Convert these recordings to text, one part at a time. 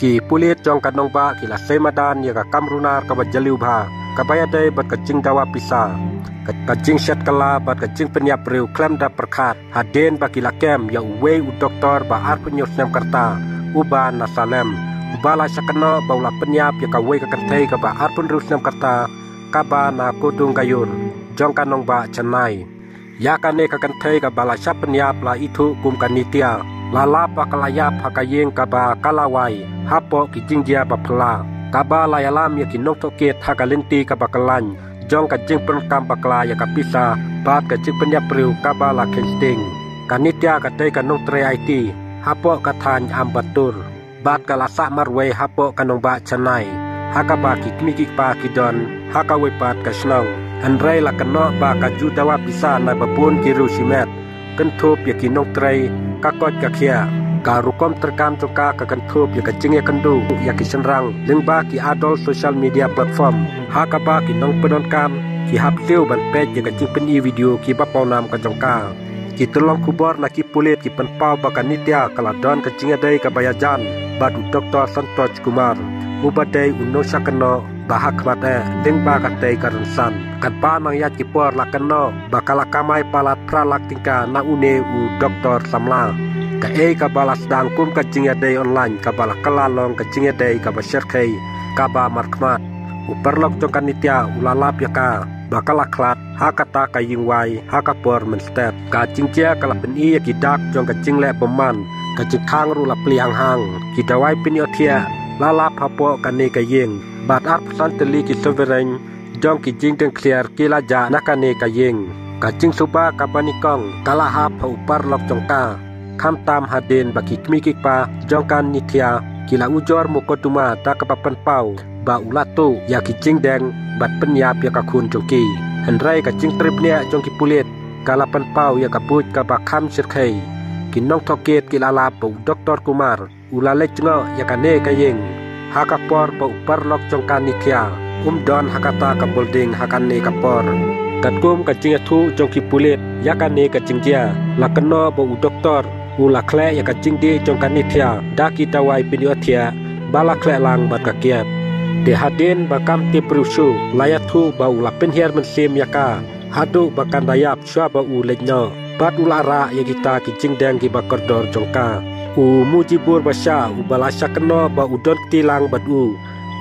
ki pulit jong kanong ba ki la semadan ya ka kamrunar ka bajaliu bha ka bayade bat ka jing dawa pisa ka jing set kala bat ka jing penyap riu klem da perkhat haden ba ki la kem ya uwe u doktor ba ar penyos nam karta uba na salem ubala sakano ba ula penyap ya ka we ka kantei ka ba ar pun rus nam karta ka ba na kudung kayur jong kanong ba Chennai ya kane ka kantei ka bala sap penyap la itu kum kanitia lala pa kalayap hakayeng kaba kalawai hapo ki jingjia ba phla kaba layalam ya kinok toket hakalinti kaba kalan jong ka jing penkam bakla ya kapisa bat ka jing penyap riu kaba la kensting kanitia ka tei ka nong tre IT hapo ka than ambatur bat ka lasa marwe hapo kanong ba Chennai hakaba ki kmiki pa ki don hakawe pat ka snong anrei la kano ba ka judawa pisa na babun ki rusimet kentup ya kinong tre kakot kakia karukom terkam tuka kakentup ya kacing ya kendu ya kisenrang lengba ki adol social media platform hakaba ki nong pedon kam ki hapsiu ban page ya kacing peni video ki bapau nam kajongka ki tolong kubor na ki pulit ki penpau bakanitia kaladon kacing adai kabayajan badu Dr. Santosh Kumar ubadai uno sakeno bahak mate lengba katai karensan kadpa nang yat ki por lakeno bakala kamai palat pralak tingka na une u Dr. Samla ka ka balas dang kum ka jingya day online ka bala kalalong ka jingya day ka basyarkai ka ba markmat uperlok jong kanitia ulalap ya ka bakala klat hakata ka yingwai hakapor menstep ka jingja kala peni ya kidak jong ka jingle beman ka jikang ru la pliang hang kidawai peni othia lalap hapo ka ne ka yeng bat art santeli ki sovereign jong ki jing teng clear kila ja nakane ka yeng ka jing suba ka banikong kala hap ha uperlok jong ka kam tam haden baki kmikik pa jongkan nitia kila ujor mukotuma ta kapapan pau ba ulato ya ki jingdeng bat penyap ya ka kun jongki henrai ka jing tripnya jongki pulit kalapan pau ya ka put ka ba kham sirkhai kinong thoket kila la pa Dr. Kumar ulale jngo ya ka ne ka yeng hakapor pa uparlok jongkan nitia don hakata ka building hakane ka por katkum ka jing thu jongki pulit ya ka ne ka jingjia lakeno ba doktor ula kle ya ka jingdi jong kanitia daki tawai piniotia bala kle lang bat ka kiat de haden bakam te prusu layathu ba ula penhiar mensim yaka hadu bakan dayap swa ba u lejno bat ulara ya kita ki jingdeng ki bakordor jongka u mujibur basya u bala sakno ba udon tilang bat u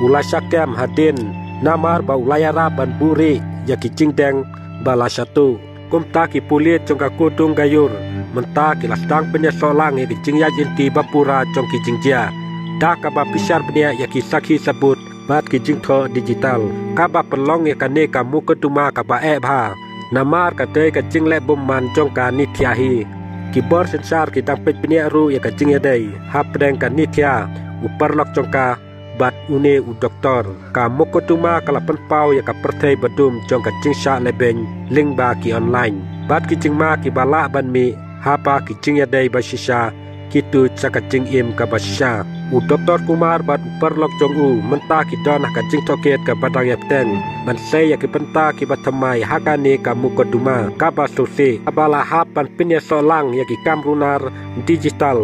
ula sakem haden namar ba ulayara ban buri ya ki jingdeng bala satu kumta ki pulit jongka kudung gayur menta ki lasdang penya solang ya ki jingya jinti bapura jong ki jingjia da kaba pisar penya ya ki sakhi sabut bat ki jingtho digital kaba pelong ya kane kamu ketuma kaba bha namar kate ka jingle bomman jong ka nithiahi ki bor sensar ki tang pet penya ru ya ka jingya dai hapdeng ka nithia uparlok jong ka bat une u doktor kamu ketuma kalapan pau ya ka perthai badum jong ka jingsha lebeng lingba ki online bat ki jingma ki bala ban mi hapa ki jingya day basisha kitu chaka jing im ka basisha u Dr. Kumar bat perlok jong u menta ki don ka jing toket ka badang yapten ban sei ya ki penta ki batamai hakane ka mukoduma ka basose abala hapan pinya solang ya ki kamrunar digital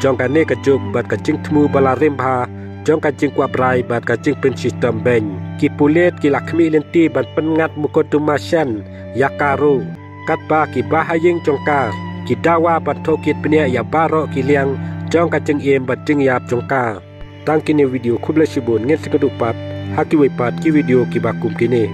jong ka ne ka juk bat ka jing tmu bala rimbha jong ka jing kwa brai bat ka jing pen system ben ki pulet ki lakmi lenti ban pengat mukoduma shen yakaru katba ki bahayeng jongka kidawa batokit penia ya baro kiliang jong ka jeng em bat jeng yap jongka tang kini video kubla sibun ngen sekadupat haki wepat ki video ki bakum kini